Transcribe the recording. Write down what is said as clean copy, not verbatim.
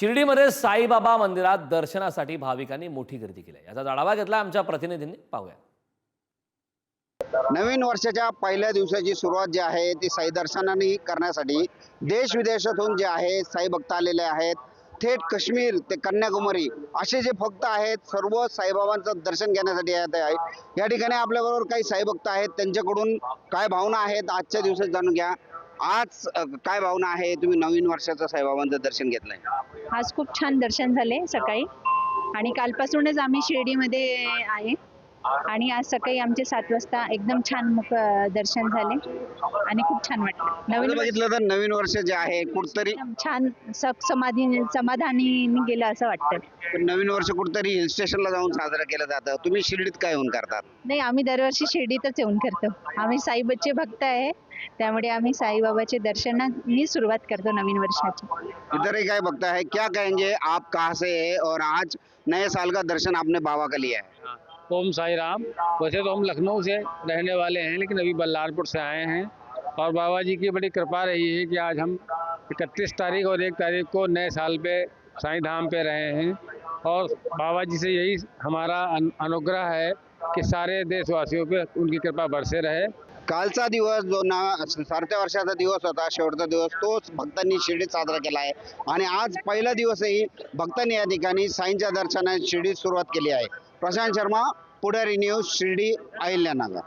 शिर्डीमध्ये साईबाबा मंदिरात दर्शनासाठी भाविकांनी मोठी गर्दी केली आहे। याचा आढावा घेतला आमच्या प्रतिनिधींनी। पाहूया। नवीन वर्षाच्या पहिल्या दिवसाची सुरुवात जी आहे ती साई दर्शनाने करण्यासाठी देश विदेशातून जे आहे साई भक्त आलेले आहेत। थेट काश्मीर ते कन्याकुमारी असे जे भक्त आहेत सर्व साईबाबांचं दर्शन घेण्यासाठी येत आहे। या ठिकाणी आपल्याबरोबर काही साई भक्त आहेत, त्यांच्याकडून काय भावना आहेत आजच्या दिवसात जाणून घ्या। आज काय भावना आहे, तुम्ही नवीन वर्षाचं साईबाबांचं दर्शन घेतलंय? आज खूप छान दर्शन झाले सकाळी आणि कालपासूनच आम्ही शिर्डीमध्ये आहे आणि आज सकाळी आमचे 7 वाजता एकदम छान दर्शन झाले आणि खूप छान वाटलं। नवीन बघितलं तर नवीन वर्ष जे आहे कुठतरी एकदम छान समाधानी गेलं असं वाटतं। नवीन वर्ष कुठतरी हिल स्टेशनला जाऊन साजरा केलं जातं, तुम्ही शिर्डीत काय होऊन करतात? नाही, आम्ही दरवर्षी शिर्डीतच येऊन करतो। आम्ही साईबाबाचे भक्त आहे, त्यामुळे आम्ही साईबाबाचे दर्शनाने सुरुवात करतो नवीन वर्षाची। इधर ही काय भक्त है, क्या कहेंगे आप, कहाँ से है और आज नए साल का दर्शन आपने बाबा का लिया है? ओम साई राम। वैसे तो हम लखनऊ से रहने वाले हैं, लेकिन अभी बल्लारपुर से आए हैं और बाबा जी की बड़ी कृपा रही है कि आज हम 31 तारीख और 1 तारीख को नए साल पे साईं धाम पे रहे हैं और बाबा जी से यही हमारा अनुग्रह है कि सारे देशवासियों पे उनकी कृपा बरसे रहे। कालचा दिवस जो सरत्या वर्षाचा दिवस होता, शेवटचा दिवस तोच भक्तांनी शिर्डीत साजरा केला आहे आणि आज पहिला दिवसही भक्तांनी या ठिकाणी साईंच्या दर्शनात शिर्डीत सुरुवात केली आहे। प्रशांत शर्मा, पुढारी न्यूज, शिर्डी, अहिल्यानगर।